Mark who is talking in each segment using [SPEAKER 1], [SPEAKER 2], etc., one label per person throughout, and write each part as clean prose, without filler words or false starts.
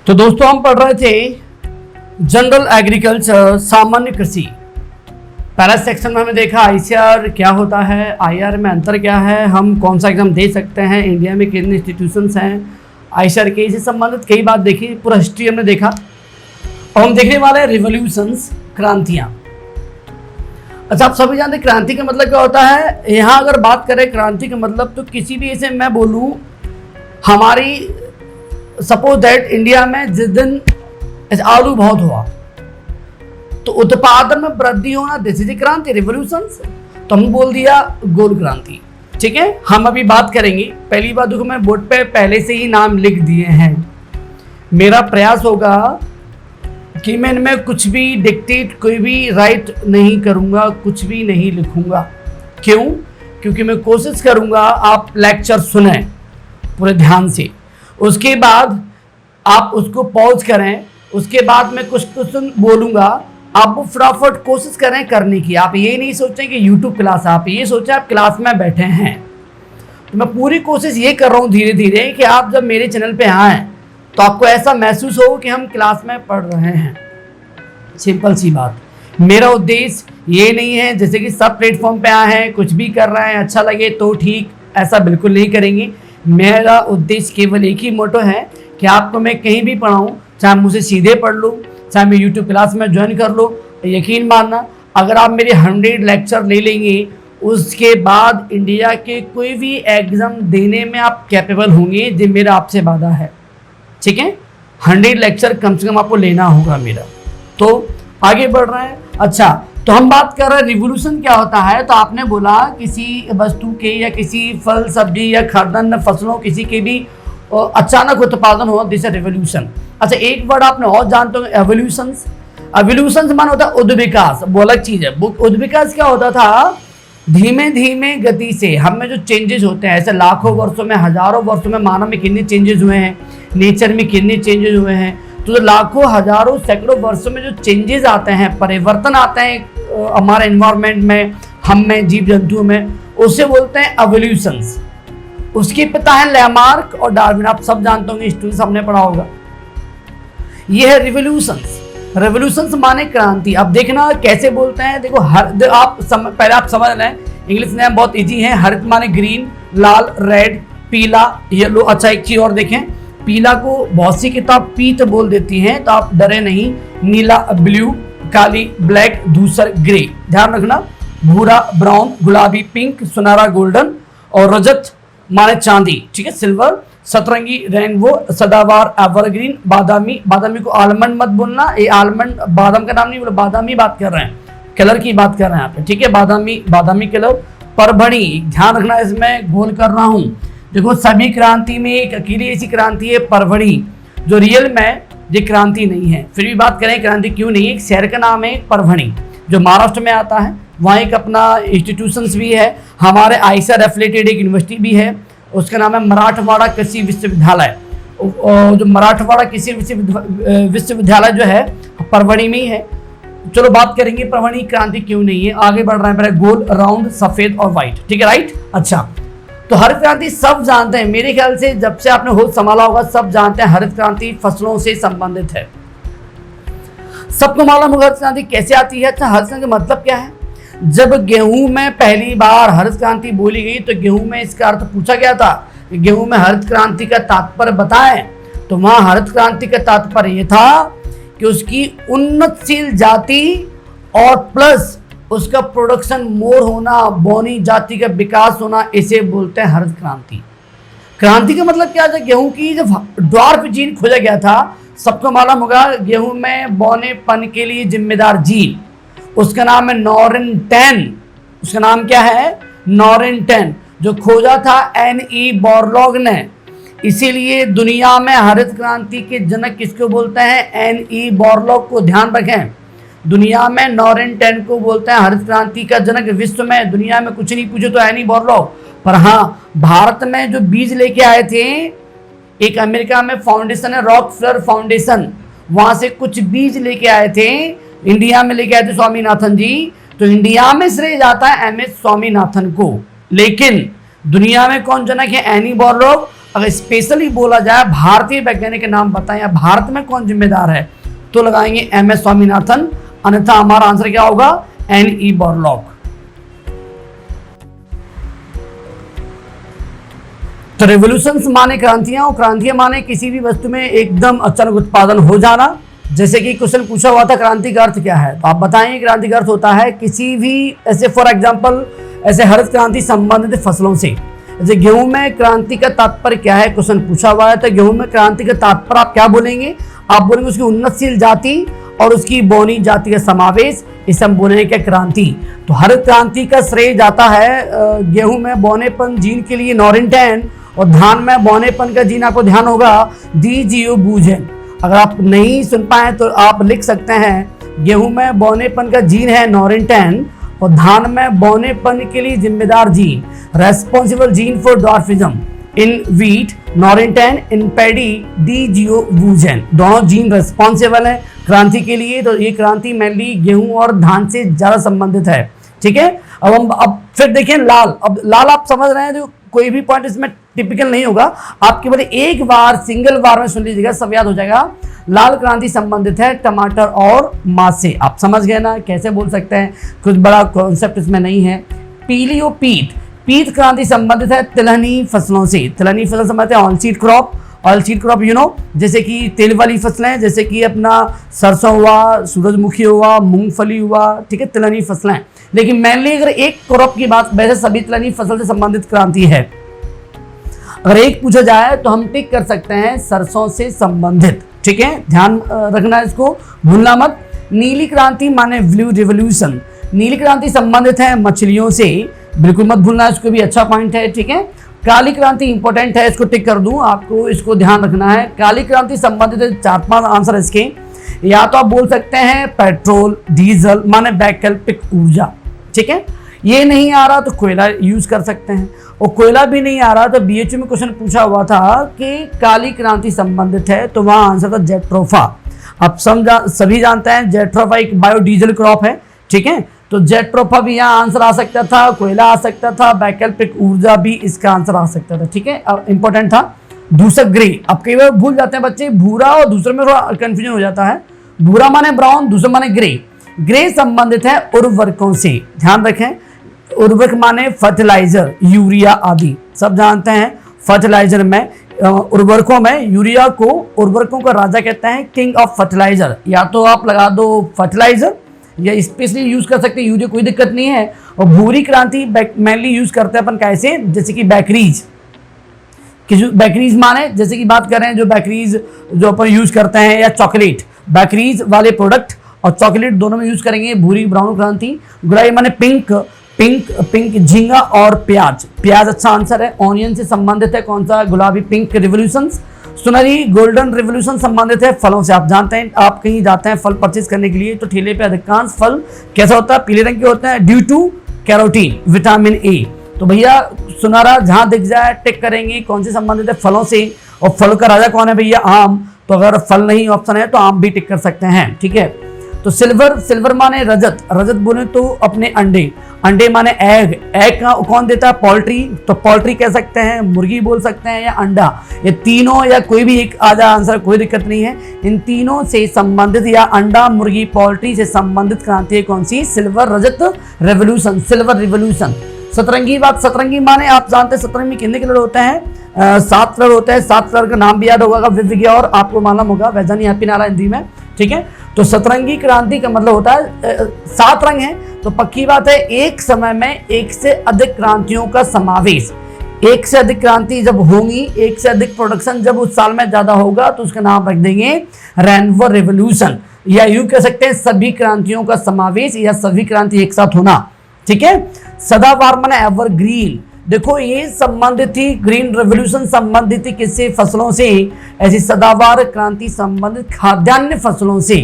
[SPEAKER 1] तो दोस्तों हम पढ़ रहे थे जनरल एग्रीकल्चर, सामान्य कृषि। पहला सेक्शन में हमने देखा आईसीआर क्या होता है, आईआर में अंतर क्या है, हम कौन सा एग्जाम दे सकते हैं, इंडिया में कितने इंस्टीट्यूशंस हैं, आईसीआर के से संबंधित कई बात देखी, पूरा हिस्ट्री हमने देखा। और हम देखने वाले हैं रिवोल्यूशंस, क्रांतियाँ। अच्छा, आप सभी जानते हैं क्रांति का मतलब क्या होता है। यहाँ अगर बात करें क्रांति का मतलब, तो किसी भी ऐसे मैं बोलूँ हमारी सपोज दैट इंडिया में जिस दिन आलू बहुत हुआ तो उत्पादन में वृद्धि होना, दिस इज क्रांति, रिवोल्यूशन। तो हम बोल दिया गोल क्रांति। ठीक है, हम अभी बात करेंगे। पहली बात देखो, मैं बोर्ड पे पहले से ही नाम लिख दिए हैं। मेरा प्रयास होगा कि मैं इनमें कुछ भी डिक्टेट, कोई भी राइट नहीं करूंगा, कुछ भी नहीं लिखूंगा। क्यों? क्योंकि मैं कोशिश करूंगा आप लेक्चर सुने पूरे ध्यान से, उसके बाद आप उसको पॉज करें, उसके बाद मैं कुछ क्वेश्चन बोलूंगा, आप वो फटाफट कोशिश करें करने की। आप ये नहीं सोचें कि यूट्यूब क्लास, आप ये सोचें आप क्लास में बैठे हैं। तो मैं पूरी कोशिश ये कर रहा हूँ धीरे धीरे कि आप जब मेरे चैनल पे आएँ तो आपको ऐसा महसूस हो कि हम क्लास में पढ़ रहे हैं। सिंपल सी बात। मेरा उद्देश्य ये नहीं है जैसे कि सब प्लेटफॉर्म पे आए हैं कुछ भी कर रहे हैं, अच्छा लगे तो ठीक, ऐसा बिल्कुल नहीं करेंगे। मेरा उद्देश्य केवल एक ही मोटो है कि आपको मैं कहीं भी पढ़ाऊँ, चाहे मुझसे सीधे पढ़ लो, चाहे मैं यूट्यूब क्लास में ज्वाइन कर लो। यकीन मानना, अगर आप मेरे 100 लेक्चर ले लेंगे, उसके बाद इंडिया के कोई भी एग्ज़ाम देने में आप कैपेबल होंगे, जो मेरा आपसे वादा है। ठीक है, 100 लेक्चर कम से कम आपको लेना होगा मेरा। तो आगे बढ़ रहे हैं। अच्छा, तो हम बात कर रहे हैं रिवोल्यूशन क्या होता है। तो आपने बोला किसी वस्तु के या किसी फल सब्जी या खाद्यान्न फसलों किसी के भी अचानक उत्पादन हो, दिस रिवोल्यूशन। अच्छा, एक वर्ड आपने और जानते हो, एवोल्यूशंस। एवोल्यूशंस मान होता है उद्विकास, वो अलग चीज़ है। उद्विकास क्या होता था, धीमे धीमे गति से हम में जो चेंजेस होते हैं, ऐसे लाखों वर्षों में, हजारों वर्षों में मानव में कितने चेंजेस हुए हैं, नेचर में कितने चेंजेस हुए हैं। तो लाखों, हजारों, सैकड़ों वर्षों में जो चेंजेस आते हैं, परिवर्तन आते हैं हमारे एनवायरनमेंट में, हम में, जीव जंतुओं में, उसे बोलते हैं एवोल्यूशंस। उसके पिता हैं लैमार्क और डार्विन, आप सब जानते होंगे, स्टूडेंट्स हमने पढ़ा होगा। ये है रिवोल्यूशंस। रिवोल्यूशंस माने क्रांति। अब देखना कैसे बोलते हैं, देखो पहले आप समझ लें, इंग्लिश नेम बहुत इजी है। हरित माने ग्रीन, लाल, रेड, पीला, येलो। अच्छा, एक चीज और देखें, पीला को बहुत सी किताब पीत बोल देती हैं, तो आप डरे नहीं। नीला ब्लू, काली ब्लैक, धूसर ग्रे, ध्यान रखना। भूरा ब्राउन, गुलाबी पिंक, सुनहरा गोल्डन, और रजत माने चांदी। ठीक है, सिल्वर, सतरंगी रेनबो, सदाबहार एवरग्रीन, बादामी। बादामी को आलमंड मत बोलना, ये आलमंड बादाम का नाम नहीं बोला, बादामी बात कर रहे हैं, कलर की बात कर रहे हैं यहाँ पे। ठीक है, बादामी कलर। परभणी, ध्यान रखना, इसमें गोल कर रहा हूँ। देखो, सभी क्रांति में एक अकेली ऐसी क्रांति है परभणी, जो रियल में ये क्रांति नहीं है। फिर भी बात करें क्रांति क्यों नहीं है, एक शहर का नाम है परभणी, जो महाराष्ट्र में आता है। वहाँ एक अपना इंस्टीट्यूशंस भी है, हमारे आईसीआर एफिलिएटेड एक यूनिवर्सिटी भी है, उसका नाम है मराठवाड़ा कृषि विश्वविद्यालय। और जो मराठवाड़ा कृषि विश्वविद्यालय जो है परभणी में ही है। चलो बात करेंगे परभणी क्रांति क्यों नहीं है। आगे बढ़ रहे हैं, पहले गोल, राउंड, सफेद और व्हाइट। ठीक है, राइट। अच्छा, तो हरित क्रांति सब जानते हैं, मेरे ख्याल से जब से आपने होश संभाला होगा सब जानते हैं हरित क्रांति फसलों से संबंधित है। सबको मालूम होगा हरित क्रांति कैसे आती है। अच्छा, हरित क्रांति मतलब क्या है। जब गेहूं में पहली बार हरित क्रांति बोली गई तो गेहूं में इसका अर्थ पूछा गया था कि गेहूं में हरित क्रांति का तात्पर्य बताएं। तो वहां हरित क्रांति का तात्पर्य यह था कि उसकी उन्नतशील जाति और प्लस उसका प्रोडक्शन मोर होना, बौनी जाति का विकास होना, इसे बोलते हैं हरित क्रांति। क्रांति का मतलब क्या है, गेहूं की जब ड्वार्फ जीन खोजा गया था, सबको मालूम होगा गेहूं में बौनेपन के लिए जिम्मेदार जीन, उसका नाम है नॉरेंटेन। उसका नाम क्या है, नॉरेंटेन, जो खोजा था एन.ई. बोरलॉग ने। इसीलिए दुनिया में हरित क्रांति के जनक किसको बोलते हैं, एन.ई. बोरलॉग को। ध्यान रखें, दुनिया में नॉरेंटेन को बोलते हैं हरित क्रांति का जनक। विश्व में दुनिया में कुछ नहीं पूछो तो एन.ई. बोरलॉग। पर हाँ, भारत में जो बीज लेके आए थे, एक अमेरिका में फाउंडेशन है रॉकफेलर फाउंडेशन, वहां से कुछ बीज लेके आए थे, इंडिया में लेके आए थे स्वामीनाथन जी। तो इंडिया में श्रेय जाता है एम.एस. स्वामीनाथन को, लेकिन दुनिया में कौन जनक है, एन.ई. बोरलॉग। अगर स्पेशली बोला जाए भारतीय वैज्ञानिक के नाम बताएं या भारत में कौन जिम्मेदार है, तो लगाएंगे MS स्वामीनाथन, अन्यथा हमारा आंसर क्या होगा, NE बोरलॉग। तो रेवोल्यूशंस माने क्रांतियां, और क्रांतियां माने किसी भी वस्तु में एकदम अचानक उत्पादन हो जाना। जैसे कि क्वेश्चन पूछा हुआ था क्रांति का अर्थ क्या है, तो आप बताएं क्रांति का अर्थ होता है किसी भी ऐसे, फॉर एग्जांपल ऐसे हरित क्रांति संबंधित फसलों से। जैसे गेहूं में क्रांति का तात्पर्य क्या है, क्वेश्चन पूछा हुआ है, तो गेहूं में क्रांति का तात्पर्य आप क्या बोलेंगे, आप बोलेंगे उसकी उन्नतशील जाति और उसकी बौनी जाति का समावेश, इसे हम बोलेंगे क्या, क्रांति। तो हरित क्रांति का श्रेय जाता है गेहूं में बौनेपन जीन के लिए नॉरिंटेन, और धान में बौनेपन का जीन आपको ध्यान होगा डीजियोबुजेन। अगर आप नहीं सुन पाए तो आप लिख सकते हैं, गेहूं में बौनेपन का जीन है नॉरिंटेन, और धान में बौनेपन के लिए जिम्मेदार gene responsible gene for dwarfism, in wheat Norin ten, in paddy Dee Geo Woo Gen. दोनों जीन रेस्पॉन्सिबल है क्रांति के लिए। तो ये क्रांति मेनली गेहूं और धान से ज्यादा संबंधित है, ठीक है। अब फिर देखिए लाल, अब लाल आप समझ रहे हैं, जो कोई भी पॉइंट इसमें टिपिकल नहीं होगा, आप केवल एक बार सिंगल बार में सुन लीजिएगा, सब याद हो जाएगा। लाल क्रांति संबंधित है टमाटर और मांस से, आप समझ गए ना, कैसे बोल सकते हैं, कुछ बड़ा कॉन्सेप्ट इसमें नहीं है। पीली और पीत क्रांति संबंधित है तिलहनी फसलों से। तिलहनी फसल संबंधित है oil seed crop, oil seed crop you know, जैसे कि तेल वाली फसलें, जैसे कि अपना सरसों हुआ, सूरजमुखी हुआ, मूंगफली हुआ, ठीक है, तिलहनी फसलें। लेकिन मेनली अगर एक क्रॉप की बात, वैसे सभी तिलहनी फसल से संबंधित क्रांति है। अगर एक पूछा जाए तो हम टिक कर सकते हैं सरसों से संबंधित, ठीक है, ध्यान रखना है, इसको भूलना मत। नीली क्रांति माने ब्लू रिवोल्यूशन, नीली क्रांति संबंधित है मछलियों से, बिल्कुल मत भूलना, इसको भी अच्छा पॉइंट है, ठीक है। काली क्रांति इंपॉर्टेंट है, इसको टिक कर दूं, आपको इसको ध्यान रखना है। काली क्रांति संबंधित है 4-5 आंसर इसके, या तो आप बोल सकते हैं पेट्रोल डीजल माने वैकल्पिक ऊर्जा, ठीक है। ये नहीं आ रहा तो कोयला यूज कर सकते हैं, और कोयला भी नहीं आ रहा तो BHU में क्वेश्चन पूछा हुआ था कि काली क्रांति संबंधित है, तो वहां आंसर था जेट्रोफा। आप सभी जानते हैं जेट्रोफा एक बायोडीजल क्रॉप है, ठीक है, तो जेट्रोफा भी यहाँ आंसर आ सकता था, कोयला आ सकता था, वैकल्पिक ऊर्जा भी इसका आंसर आ सकता था, ठीक है। अब इंपॉर्टेंट था दूसरा ग्रे, अब कई बार भूल जाते हैं बच्चे, भूरा और दूसरे में थोड़ा कंफ्यूजन हो जाता है, भूरा माने ब्राउन, दूसरा माने ग्रे। ग्रे संबंधित है उर्वरकों से, ध्यान रखें, उर्वरक माने फर्टिलाइजर, यूरिया आदि, सब जानते हैं फर्टिलाइजर में, उर्वरकों में यूरिया को उर्वरकों का राजा कहते हैं, किंग ऑफ फर्टिलाइजर। या तो आप लगा दो फर्टिलाइजर या स्पेशली यूज कर सकते हैं यूरिया, कोई दिक्कत नहीं है। और भूरी क्रांति मेनली यूज करते हैं अपन कैसे, जैसे कि बेकरीज, बेकरीज माने जैसे कि बात कर रहे हैं जो बेकरीज जो अपन यूज करते हैं, या चॉकलेट, बेकरीज वाले प्रोडक्ट और चॉकलेट दोनों में यूज करेंगे भूरी ब्राउन क्रांति। गुलाबी माने पिंक झींगा और प्याज अच्छा आंसर है। ऑनियन से संबंधित है कौन सा, गुलाबी पिंक रिवोल्यूशन। सुनहरी गोल्डन रिवोल्यूशन संबंधित है फलों से। आप जानते हैं आप कहीं जाते हैं फल परचेज करने के लिए तो ठेले पे अधिकांश फल कैसा होता है, पीले रंग के होते हैं, due to carotene vitamin A. तो भैया सुनहरा जहां दिख जाए टिक करेंगे, कौन से संबंधित है, फलों से। और फल का राजा कौन है भैया, आम। तो अगर फल नहीं ऑप्शन है तो आम भी टिक कर सकते हैं, ठीक है। तो सिल्वर माने रजत बोले तो अपने अंडे माने एग का कौन देता है, पोल्ट्री। तो पोल्ट्री कह सकते हैं, मुर्गी बोल सकते हैं, या अंडा, ये तीनों या कोई भी एक आ जाए आंसर, कोई दिक्कत नहीं है। इन तीनों से संबंधित या अंडा मुर्गी पोल्ट्री से संबंधित क्रांति है कौन सी, सिल्वर रजत रेवोल्यूशन, सिल्वर रिवोल्यूशन। सतरंगी बात, सतरंगी माने आप जानते हैं सतरंगी में कितने कलर होते हैं, 7 कलर होते हैं। 7 कलर का नाम भी याद होगा, विविज्ञ और आपको मालूम होगा वैजानी हैप्पी नारा हिंदी में, ठीक है। तो सतरंगी क्रांति का मतलब होता है 7 रंग हैं, तो पक्की बात है एक समय में एक से अधिक क्रांतियों का समावेश। एक से अधिक क्रांति जब होंगी, एक से अधिक प्रोडक्शन जब उस साल में ज्यादा होगा तो उसका नाम रख देंगे रेनबो रेवोल्यूशन, या यूं कह सकते हैं सभी क्रांतियों का समावेश या सभी क्रांति एक साथ होना, ठीक है। सदाबहार माने एवरग्रीन, देखो ये संबंधित थी, ग्रीन रेवोल्यूशन संबंधित थी किससे, फसलों से। ऐसी सदाबहार क्रांति संबंधित खाद्यान्न फसलों से,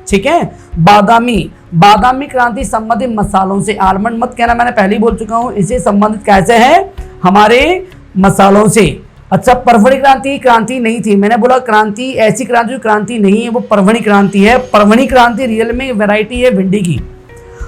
[SPEAKER 1] ठीक है। बादामी क्रांति संबंधित मसालों से। आलमंड मत कहना, मैंने पहले ही बोल चुका हूं, इसे संबंधित कैसे है, हमारे मसालों से। अच्छा, परवणी क्रांति नहीं थी, मैंने बोला क्रांति ऐसी क्रांति जो क्रांति नहीं है वो परवणी क्रांति है। परवणी क्रांति रियल में वैरायटी है भिंडी की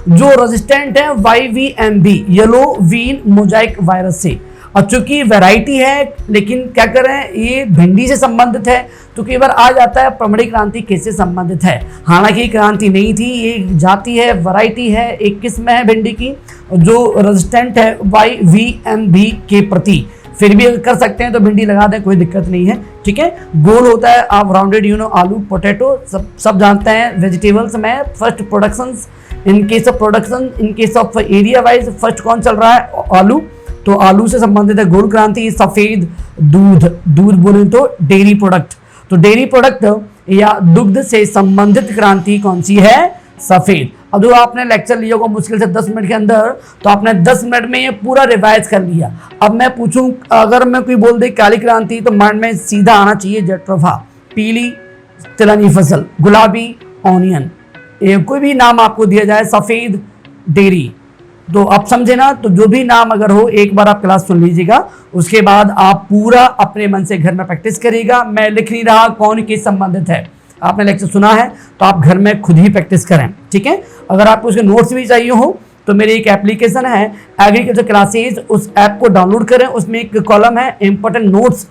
[SPEAKER 1] जो रेजिस्टेंट है YVMB yellow vein mosaic virus से। और चूंकि वैरायटी है, लेकिन क्या करें, ये भिंडी से संबंधित है, तो कई बार आ जाता है प्रमणी क्रांति किससे संबंधित है। हालांकि क्रांति नहीं थी, ये जाति है, वैरायटी है, एक किस्म है भिंडी की जो रेजिस्टेंट है YVMB के प्रति। फिर भी कर सकते हैं तो भिंडी लगा दें, कोई दिक्कत नहीं है, ठीक है। गोल होता है, आप राउंडेड आलू पोटैटो सब जानते हैं। वेजिटेबल्स में first productions, in case of production, in case of area wise first कौन चल रहा है, आलू। तो आलू से संबंधित है गोल क्रांति। सफेद दूध बोले तो डेयरी प्रोडक्ट, तो डेयरी प्रोडक्ट या दुग्ध से संबंधित क्रांति कौन सी है, सफेद। अब जो आपने लेक्चर लिया होगा मुश्किल से 10 मिनट के अंदर, तो आपने 10 मिनट में ये पूरा रिवाइज कर लिया। अब मैं पूछूं, अगर मैं कोई बोल दे काली क्रांति, तो माइंड में सीधा आना चाहिए जट्रोफा, पीली तिलहनी फसल, गुलाबी ऑनियन, कोई भी नाम आपको दिया जाए, सफेद डेयरी, तो आप समझे ना। तो जो भी नाम अगर हो, एक बार आप क्लास सुन लीजिएगा, उसके बाद आप पूरा अपने मन से घर में प्रैक्टिस करिएगा। मैं लिख नहीं रहा कौन किस संबंधित है, आपने लेक्चर सुना है तो आप घर में खुद ही प्रैक्टिस करें, ठीक है। अगर आपको उसके नोट्स भी चाहिए हो तो मेरी एक एप्लीकेशन है एग्रीकल्चर क्लासेज, उस ऐप को डाउनलोड करें। उसमें एक कॉलम है इंपॉर्टेंट नोट्स,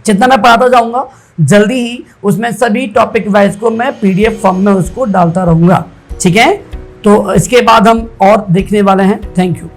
[SPEAKER 1] जितना मैं पढ़ाता जाऊंगा जल्दी ही उसमें सभी टॉपिक वाइज को मैं PDF फॉर्म में उसको डालता रहूंगा, ठीक है। तो इसके बाद हम और देखने वाले हैं। Thank you.